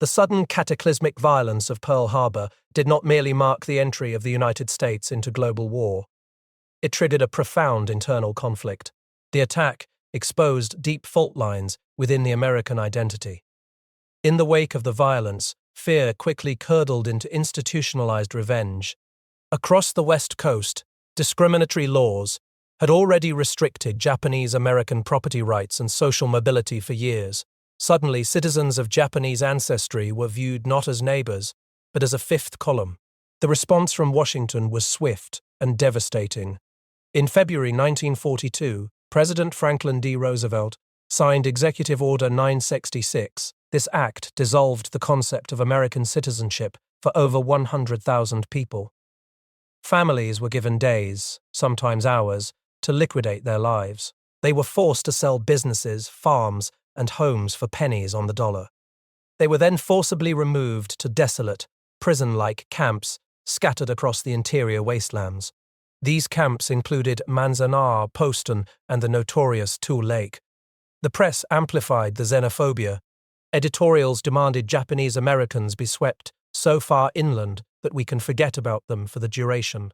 The sudden cataclysmic violence of Pearl Harbor did not merely mark the entry of the United States into global war. It triggered a profound internal conflict. The attack exposed deep fault lines within the American identity. In the wake of the violence, fear quickly curdled into institutionalized revenge. Across the West Coast, discriminatory laws had already restricted Japanese-American property rights and social mobility for years. Suddenly, citizens of Japanese ancestry were viewed not as neighbors, but as a fifth column. The response from Washington was swift and devastating. In February 1942, President Franklin D. Roosevelt signed Executive Order 966. This act dissolved the concept of American citizenship for over 100,000 people. Families were given days, sometimes hours, to liquidate their lives. They were forced to sell businesses, farms, and homes for pennies on the dollar. They were then forcibly removed to desolate, prison-like camps scattered across the interior wastelands. These camps included Manzanar, Poston, and the notorious Tule Lake. The press amplified the xenophobia. Editorials demanded Japanese Americans be swept so far inland that we can forget about them for the duration.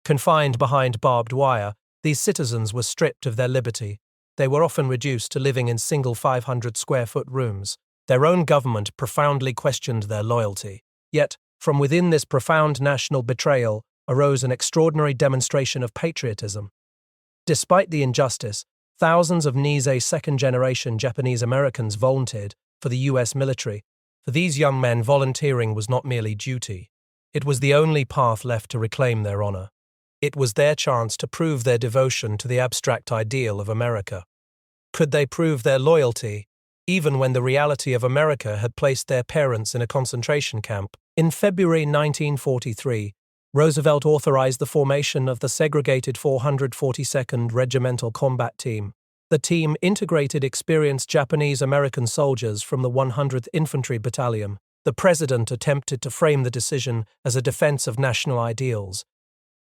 Confined behind barbed wire, these citizens were stripped of their liberty. They were often reduced to living in single 500-square-foot rooms. Their own government profoundly questioned their loyalty. Yet, from within this profound national betrayal arose an extraordinary demonstration of patriotism. Despite the injustice, thousands of Nisei second-generation Japanese Americans volunteered for the U.S. military. For these young men, volunteering was not merely duty. It was the only path left to reclaim their honor. It was their chance to prove their devotion to the abstract ideal of America. Could they prove their loyalty, even when the reality of America had placed their parents in a concentration camp? In February 1943, Roosevelt authorized the formation of the segregated 442nd Regimental Combat Team. The team integrated experienced Japanese-American soldiers from the 100th Infantry Battalion. The president attempted to frame the decision as a defense of national ideals.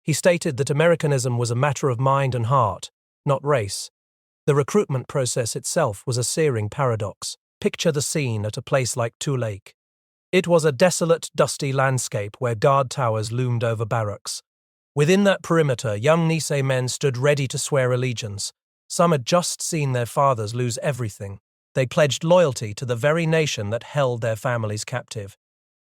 He stated that Americanism was a matter of mind and heart, not race. The recruitment process itself was a searing paradox. Picture the scene at a place like Tule Lake. It was a desolate, dusty landscape where guard towers loomed over barracks. Within that perimeter, young Nisei men stood ready to swear allegiance. Some had just seen their fathers lose everything. They pledged loyalty to the very nation that held their families captive.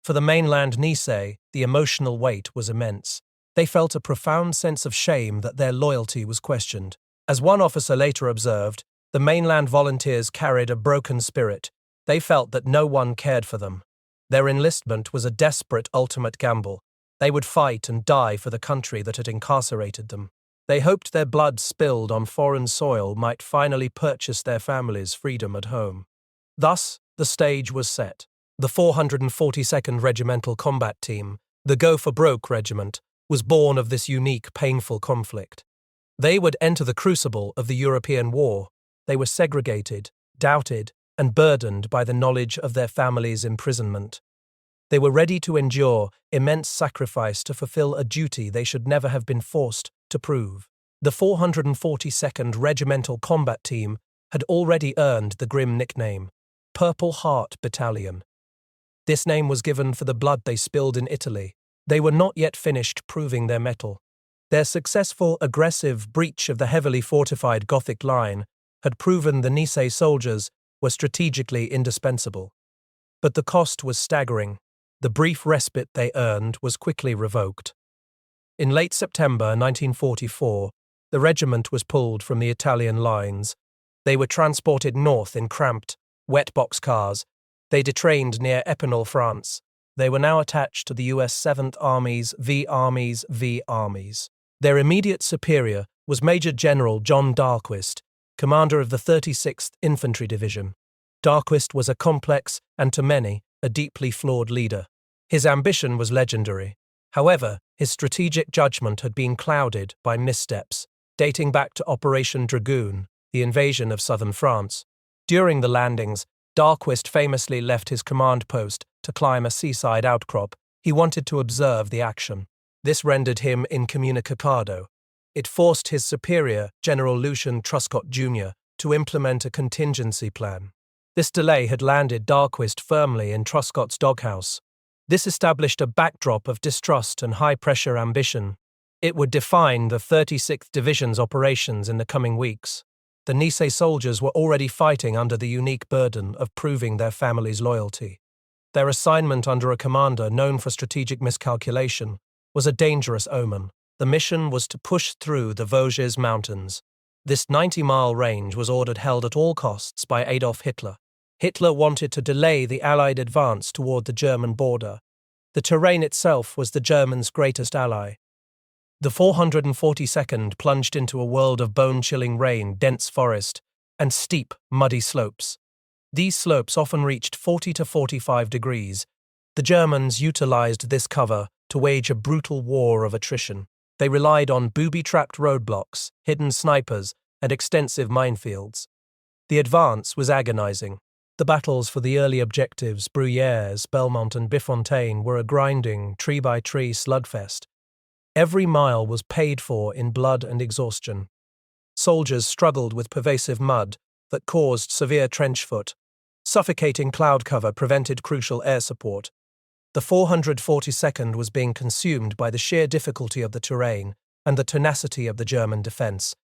For the mainland Nisei, the emotional weight was immense. They felt a profound sense of shame that their loyalty was questioned. As one officer later observed, the mainland volunteers carried a broken spirit. They felt that no one cared for them. Their enlistment was a desperate ultimate gamble. They would fight and die for the country that had incarcerated them. They hoped their blood spilled on foreign soil might finally purchase their families' freedom at home. Thus, the stage was set. The 442nd Regimental Combat Team, the Go for Broke Regiment, was born of this unique, painful conflict. They would enter the crucible of the European War. They were segregated, doubted, and burdened by the knowledge of their families' imprisonment. They were ready to endure immense sacrifice to fulfill a duty they should never have been forced to prove. The 442nd Regimental Combat Team had already earned the grim nickname, Purple Heart Battalion. This name was given for the blood they spilled in Italy. They were not yet finished proving their mettle. Their successful, aggressive breach of the heavily fortified Gothic line had proven the Nisei soldiers were strategically indispensable. But the cost was staggering. The brief respite they earned was quickly revoked. In late September 1944, the regiment was pulled from the Italian lines. They were transported north in cramped, wet boxcars. They detrained near Epinal, France. They were now attached to the U.S. 7th Army's V Armies V Armies. Their immediate superior was Major General John Dahlquist, commander of the 36th Infantry Division. Dahlquist was a complex and, to many, a deeply flawed leader. His ambition was legendary. However, his strategic judgment had been clouded by missteps, dating back to Operation Dragoon, the invasion of southern France. During the landings, Dahlquist famously left his command post to climb a seaside outcrop. He wanted to observe the action. This rendered him incommunicado. It forced his superior, General Lucian Truscott Jr., to implement a contingency plan. This delay had landed Dahlquist firmly in Truscott's doghouse. This established a backdrop of distrust and high-pressure ambition. It would define the 36th Division's operations in the coming weeks. The Nisei soldiers were already fighting under the unique burden of proving their family's loyalty. Their assignment under a commander known for strategic miscalculation was a dangerous omen. The mission was to push through the Vosges Mountains. This 90-mile range was ordered held at all costs by Adolf Hitler. Hitler wanted to delay the Allied advance toward the German border. The terrain itself was the Germans' greatest ally. The 442nd plunged into a world of bone-chilling rain, dense forest, and steep, muddy slopes. These slopes often reached 40 to 45 degrees. The Germans utilized this cover to wage a brutal war of attrition. They relied on booby-trapped roadblocks, hidden snipers, and extensive minefields. The advance was agonizing. The battles for the early objectives, Bruyères, Belmont, and Bifontaine, were a grinding, tree-by-tree slugfest. Every mile was paid for in blood and exhaustion. Soldiers struggled with pervasive mud that caused severe trench foot. Suffocating cloud cover prevented crucial air support. The 442nd was being consumed by the sheer difficulty of the terrain and the tenacity of the German defense.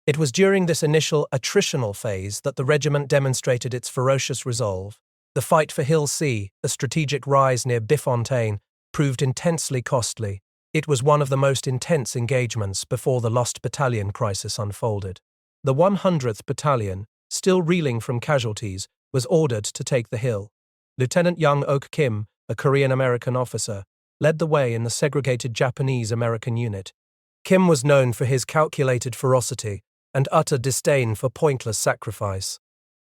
It was during this initial attritional phase that the regiment demonstrated its ferocious resolve. The fight for Hill C, a strategic rise near Bifontaine, proved intensely costly. It was one of the most intense engagements before the Lost Battalion crisis unfolded. The 100th Battalion, still reeling from casualties, was ordered to take the hill. Lieutenant Young Ok Kim, a Korean-American officer, led the way in the segregated Japanese-American unit. Kim was known for his calculated ferocity and utter disdain for pointless sacrifice.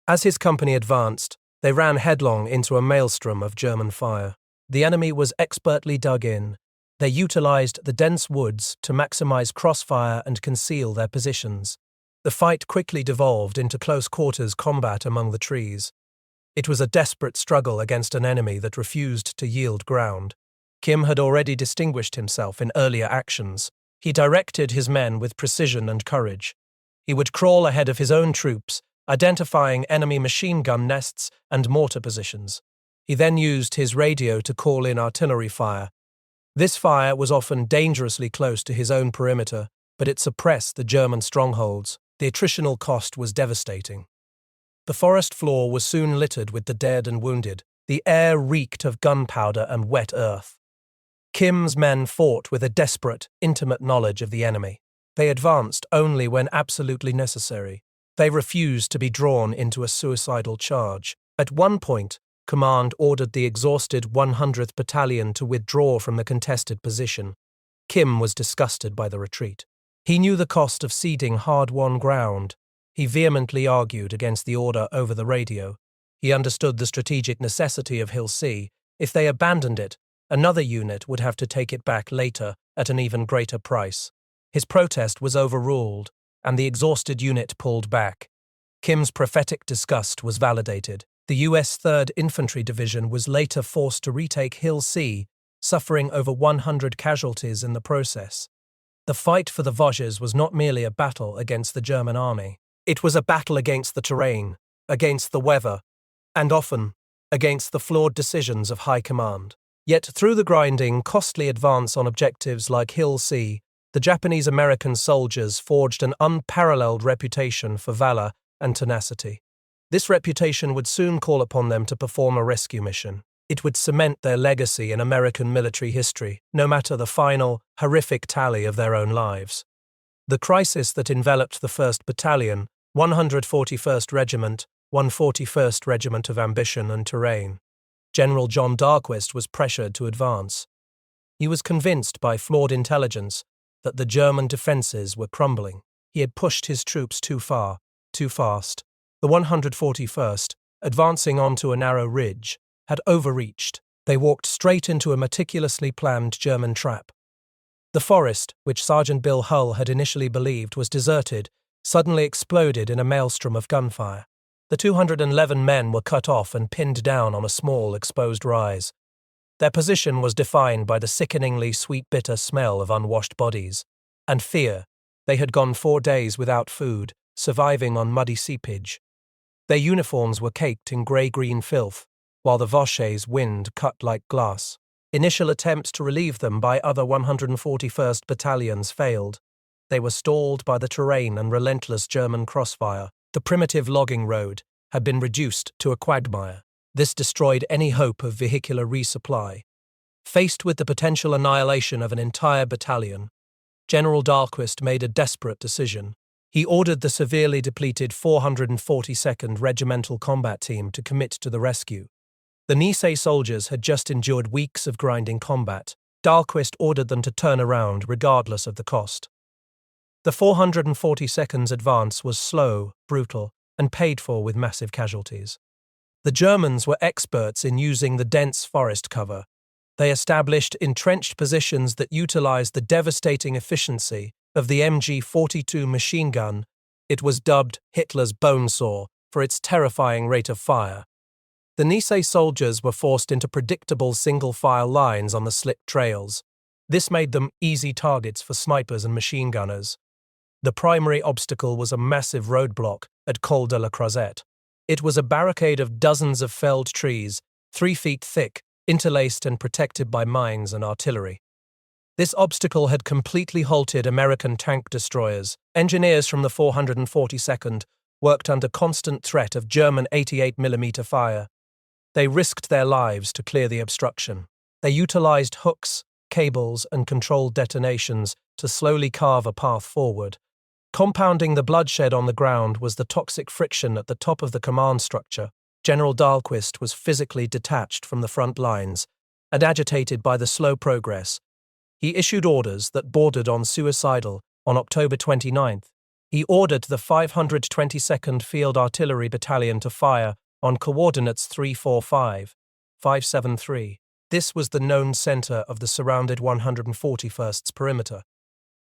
As his company advanced, they ran headlong into a maelstrom of German fire. The enemy was expertly dug in. They utilized the dense woods to maximize crossfire and conceal their positions. The fight quickly devolved into close-quarters combat among the trees. It was a desperate struggle against an enemy that refused to yield ground. Kim had already distinguished himself in earlier actions. He directed his men with precision and courage. He would crawl ahead of his own troops, identifying enemy machine gun nests and mortar positions. He then used his radio to call in artillery fire. This fire was often dangerously close to his own perimeter, but it suppressed the German strongholds. The attritional cost was devastating. The forest floor was soon littered with the dead and wounded. The air reeked of gunpowder and wet earth. Kim's men fought with a desperate, intimate knowledge of the enemy. They advanced only when absolutely necessary. They refused to be drawn into a suicidal charge. At one point, command ordered the exhausted 100th Battalion to withdraw from the contested position. Kim was disgusted by the retreat. He knew the cost of ceding hard-won ground. He vehemently argued against the order over the radio. He understood the strategic necessity of Hill C. If they abandoned it, another unit would have to take it back later at an even greater price. His protest was overruled, and the exhausted unit pulled back. Kim's prophetic disgust was validated. The U.S. 3rd Infantry Division was later forced to retake Hill C, suffering over 100 casualties in the process. The fight for the Vosges was not merely a battle against the German army. It was a battle against the terrain, against the weather, and often against the flawed decisions of high command. Yet through the grinding, costly advance on objectives like Hill C, the Japanese-American soldiers forged an unparalleled reputation for valor and tenacity. This reputation would soon call upon them to perform a rescue mission. It would cement their legacy in American military history, no matter the final, horrific tally of their own lives. The crisis that enveloped the 1st Battalion, 141st Regiment, 141st Regiment of Ambition and Terrain. General John Dahlquist was pressured to advance. He was convinced by flawed intelligence that the German defenses were crumbling. He had pushed his troops too far, too fast. The 141st, advancing onto a narrow ridge, had overreached. They walked straight into a meticulously planned German trap. The forest, which Sergeant Bill Hull had initially believed was deserted, suddenly exploded in a maelstrom of gunfire. The 211 men were cut off and pinned down on a small, exposed rise. Their position was defined by the sickeningly sweet-bitter smell of unwashed bodies, and fear. They had gone 4 days without food, surviving on muddy seepage. Their uniforms were caked in grey-green filth, while the Vosges wind cut like glass. Initial attempts to relieve them by other 141st battalions failed. They were stalled by the terrain and relentless German crossfire. The primitive logging road had been reduced to a quagmire. This destroyed any hope of vehicular resupply. Faced with the potential annihilation of an entire battalion, General Dahlquist made a desperate decision. He ordered the severely depleted 442nd Regimental Combat Team to commit to the rescue. The Nisei soldiers had just endured weeks of grinding combat. Dahlquist ordered them to turn around regardless of the cost. The 442nd's advance was slow, brutal, and paid for with massive casualties. The Germans were experts in using the dense forest cover. They established entrenched positions that utilized the devastating efficiency of the MG-42 machine gun. It was dubbed Hitler's bone saw for its terrifying rate of fire. The Nisei soldiers were forced into predictable single-file lines on the slick trails. This made them easy targets for snipers and machine gunners. The primary obstacle was a massive roadblock at Col de la Croisette. It was a barricade of dozens of felled trees, 3 feet thick, interlaced and protected by mines and artillery. This obstacle had completely halted American tank destroyers. Engineers from the 442nd worked under constant threat of German 88mm fire. They risked their lives to clear the obstruction. They utilized hooks, cables, and controlled detonations to slowly carve a path forward. Compounding the bloodshed on the ground was the toxic friction at the top of the command structure. General Dahlquist was physically detached from the front lines and agitated by the slow progress. He issued orders that bordered on suicidal on October 29th. He ordered the 522nd Field Artillery Battalion to fire on coordinates 345, 573. This was the known center of the surrounded 141st's perimeter.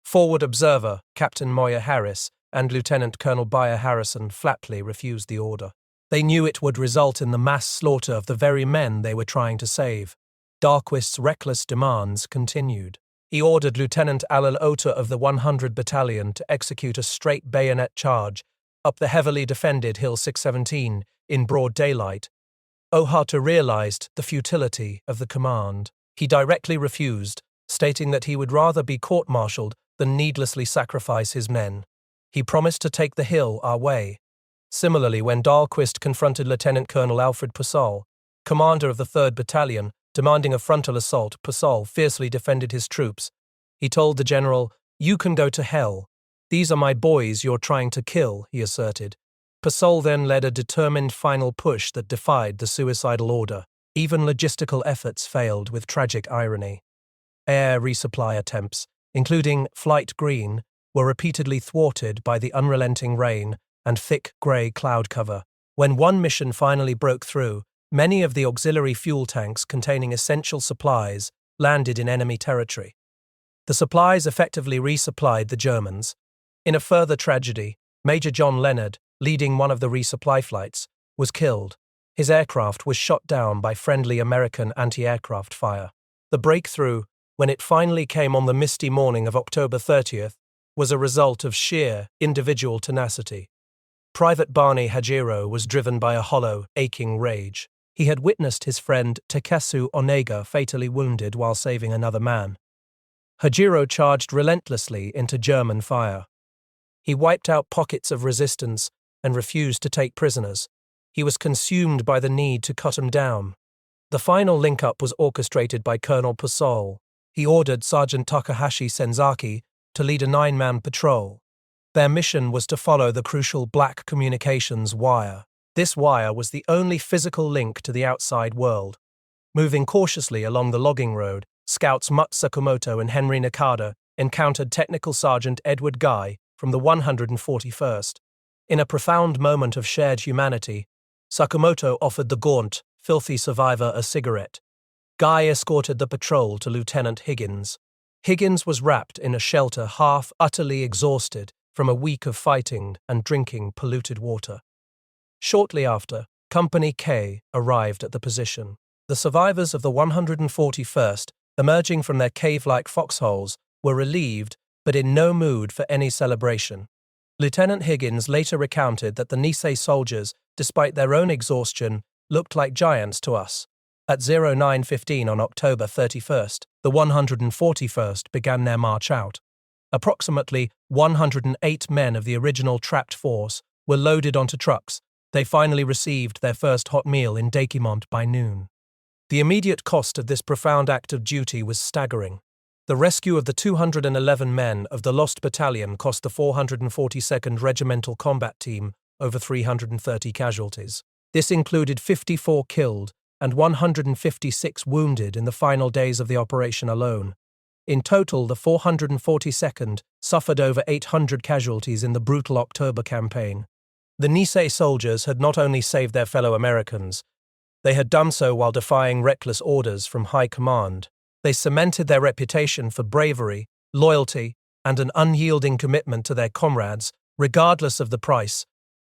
Forward observer Captain Moyer Harris and Lieutenant Colonel Bayer Harrison flatly refused the order. They knew it would result in the mass slaughter of the very men they were trying to save. Dahlquist's reckless demands continued. He ordered Lieutenant Allen Otter of the 100 Battalion to execute a straight bayonet charge up the heavily defended Hill 617 in broad daylight. Otter realized the futility of the command. He directly refused, stating that he would rather be court-martialed than needlessly sacrifice his men. He promised to take the hill our way. Similarly, when Dahlquist confronted Lieutenant Colonel Alfred Pursall, commander of the 3rd Battalion, demanding a frontal assault, Pursall fiercely defended his troops. He told the general, "You can go to hell. These are my boys you're trying to kill," he asserted. Pursall then led a determined final push that defied the suicidal order. Even logistical efforts failed with tragic irony. Air resupply attempts, including Flight Green, were repeatedly thwarted by the unrelenting rain and thick grey cloud cover. When one mission finally broke through, many of the auxiliary fuel tanks containing essential supplies landed in enemy territory. The supplies effectively resupplied the Germans. In a further tragedy, Major John Leonard, leading one of the resupply flights, was killed. His aircraft was shot down by friendly American anti-aircraft fire. The breakthrough, when it finally came on the misty morning of October 30th, was a result of sheer individual tenacity. Private Barney Hajiro was driven by a hollow, aching rage. He had witnessed his friend Takesu Onega fatally wounded while saving another man. Hajiro charged relentlessly into German fire. He wiped out pockets of resistance and refused to take prisoners. He was consumed by the need to cut them down. The final link-up was orchestrated by Colonel Pursall. He ordered Sergeant Takahashi Senzaki to lead a 9-man patrol. Their mission was to follow the crucial black communications wire. This wire was the only physical link to the outside world. Moving cautiously along the logging road, Scouts Mutt Sakamoto and Henry Nakada encountered Technical Sergeant Edward Guy from the 141st. In a profound moment of shared humanity, Sakamoto offered the gaunt, filthy survivor a cigarette. Guy escorted the patrol to Lieutenant Higgins. Higgins was wrapped in a shelter half utterly exhausted from a week of fighting and drinking polluted water. Shortly after, Company K arrived at the position. The survivors of the 141st, emerging from their cave-like foxholes, were relieved but in no mood for any celebration. Lieutenant Higgins later recounted that the Nisei soldiers despite their own exhaustion, looked like giants to us. At 09:15 on October 31st, the 141st began their march out. Approximately 108 men of the original trapped force were loaded onto trucks. They finally received their first hot meal in Dakemont by noon. The immediate cost of this profound act of duty was staggering. The rescue of the 211 men of the Lost Battalion cost the 442nd Regimental Combat Team over 330 casualties. This included 54 killed and 156 wounded in the final days of the operation alone. In total, the 442nd suffered over 800 casualties in the brutal October campaign. The Nisei soldiers had not only saved their fellow Americans, they had done so while defying reckless orders from high command. They cemented their reputation for bravery, loyalty, and an unyielding commitment to their comrades, regardless of the price.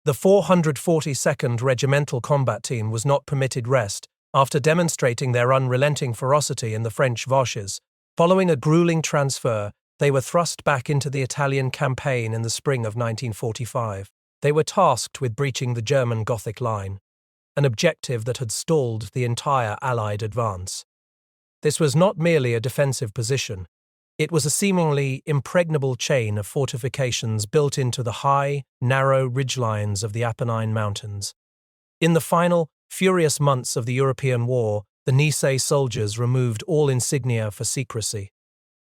The 442nd Regimental Combat Team was not permitted rest after demonstrating their unrelenting ferocity in the French Vosges. Following a grueling transfer, they were thrust back into the Italian campaign in the spring of 1945. They were tasked with breaching the German Gothic Line, an objective that had stalled the entire Allied advance. This was not merely a defensive position. It was a seemingly impregnable chain of fortifications built into the high, narrow ridgelines of the Apennine Mountains. In the final, furious months of the European War, the Nisei soldiers removed all insignia for secrecy.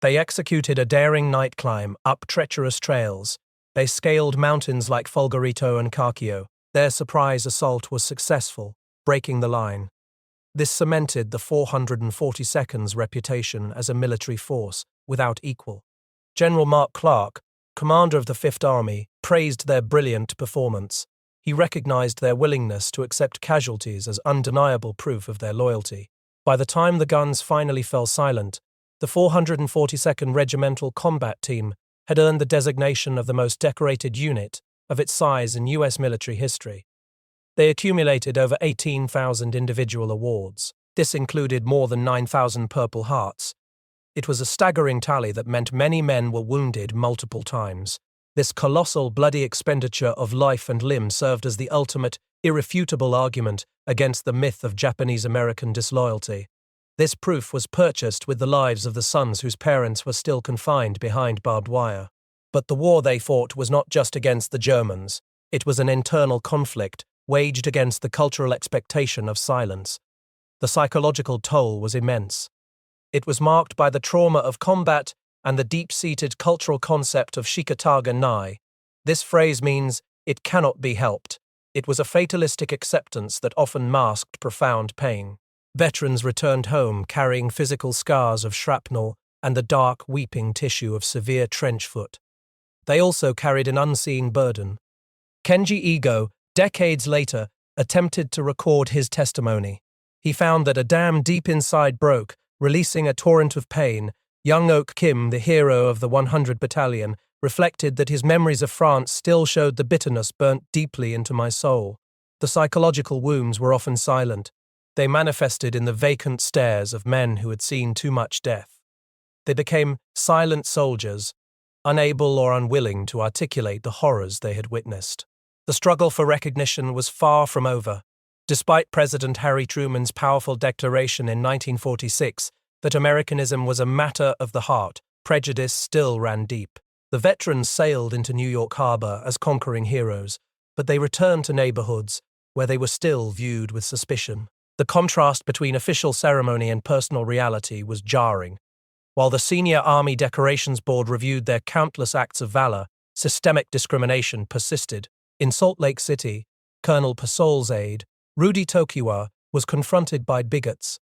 They executed a daring night climb up treacherous trails. They scaled mountains like Folgorito and Carchio. Their surprise assault was successful, breaking the line. This cemented the 442nd's reputation as a military force without equal. General Mark Clark, commander of the Fifth Army, praised their brilliant performance. He recognized their willingness to accept casualties as undeniable proof of their loyalty. By the time the guns finally fell silent, the 442nd Regimental Combat Team had earned the designation of the most decorated unit of its size in U.S. military history. They accumulated over 18,000 individual awards. This included more than 9,000 Purple Hearts. It was a staggering tally that meant many men were wounded multiple times. This colossal, bloody expenditure of life and limb served as the ultimate, irrefutable argument against the myth of Japanese-American disloyalty. This proof was purchased with the lives of the sons whose parents were still confined behind barbed wire. But the war they fought was not just against the Germans. It was an internal conflict waged against the cultural expectation of silence. The psychological toll was immense. It was marked by the trauma of combat and the deep-seated cultural concept of shikataga nai. This phrase means, "it cannot be helped." It was a fatalistic acceptance that often masked profound pain. Veterans returned home carrying physical scars of shrapnel and the dark, weeping tissue of severe trench foot. They also carried an unseen burden. Kenji Ego, decades later, attempted to record his testimony. He found that a dam deep inside broke, releasing a torrent of pain. Young Oak Kim, the hero of the 100 Battalion, reflected that his memories of France still showed the bitterness burnt deeply into my soul. The psychological wounds were often silent. They manifested in the vacant stares of men who had seen too much death. They became silent soldiers, unable or unwilling to articulate the horrors they had witnessed. The struggle for recognition was far from over. Despite President Harry Truman's powerful declaration in 1946 that Americanism was a matter of the heart, prejudice still ran deep. The veterans sailed into New York Harbor as conquering heroes, but they returned to neighborhoods where they were still viewed with suspicion. The contrast between official ceremony and personal reality was jarring. While the Senior Army Decorations Board reviewed their countless acts of valor, systemic discrimination persisted. In Salt Lake City, Colonel Pursall's aide, Rudy Tokiwa, was confronted by bigots.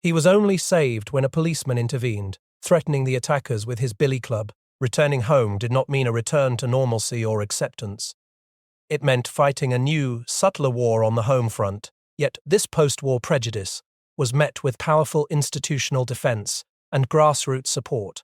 He was only saved when a policeman intervened, threatening the attackers with his billy club. Returning home did not mean a return to normalcy or acceptance. It meant fighting a new, subtler war on the home front. Yet this post-war prejudice was met with powerful institutional defense and grassroots support.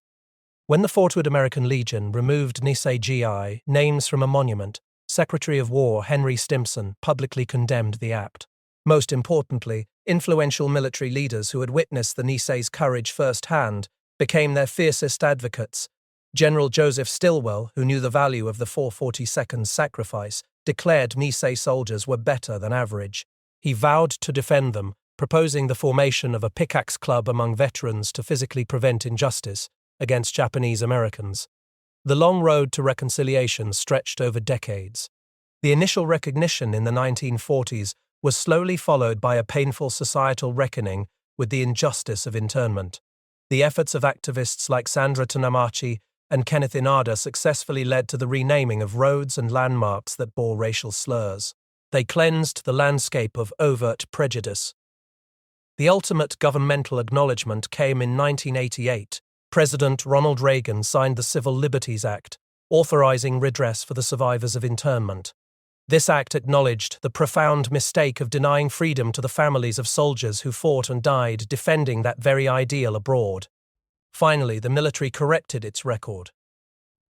When the Fortwood American Legion removed Nisei GI names from a monument, Secretary of War Henry Stimson publicly condemned the act. Most importantly, influential military leaders who had witnessed the Nisei's courage firsthand became their fiercest advocates. General Joseph Stilwell, who knew the value of the 442nd's sacrifice, declared Nisei soldiers were better than average. He vowed to defend them, proposing the formation of a pickaxe club among veterans to physically prevent injustice against Japanese Americans. The long road to reconciliation stretched over decades. The initial recognition in the 1940s was slowly followed by a painful societal reckoning with the injustice of internment. The efforts of activists like Sandra Tanamachi and Kenneth Inada successfully led to the renaming of roads and landmarks that bore racial slurs. They cleansed the landscape of overt prejudice. The ultimate governmental acknowledgement came in 1988. President Ronald Reagan signed the Civil Liberties Act, authorizing redress for the survivors of internment. This act acknowledged the profound mistake of denying freedom to the families of soldiers who fought and died defending that very ideal abroad. Finally, the military corrected its record.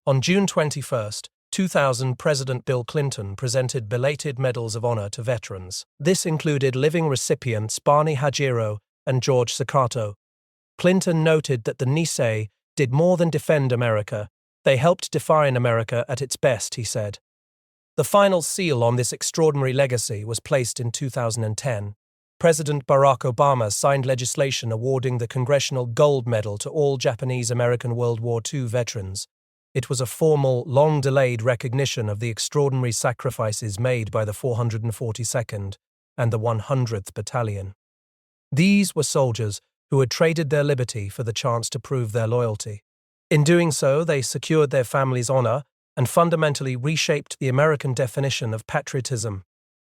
On June 21, 2000, President Bill Clinton presented belated Medals of Honor to veterans. This included living recipients Barney Hajiro and George Sakato. Clinton noted that the Nisei did more than defend America. They helped define America at its best, he said. The final seal on this extraordinary legacy was placed in 2010. President Barack Obama signed legislation awarding the Congressional Gold Medal to all Japanese-American World War II veterans. It was a formal, long-delayed recognition of the extraordinary sacrifices made by the 442nd and the 100th Battalion. These were soldiers who had traded their liberty for the chance to prove their loyalty. In doing so, they secured their families' honor and fundamentally reshaped the American definition of patriotism.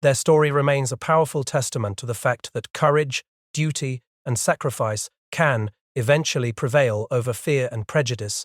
Their story remains a powerful testament to the fact that courage, duty, and sacrifice can eventually prevail over fear and prejudice,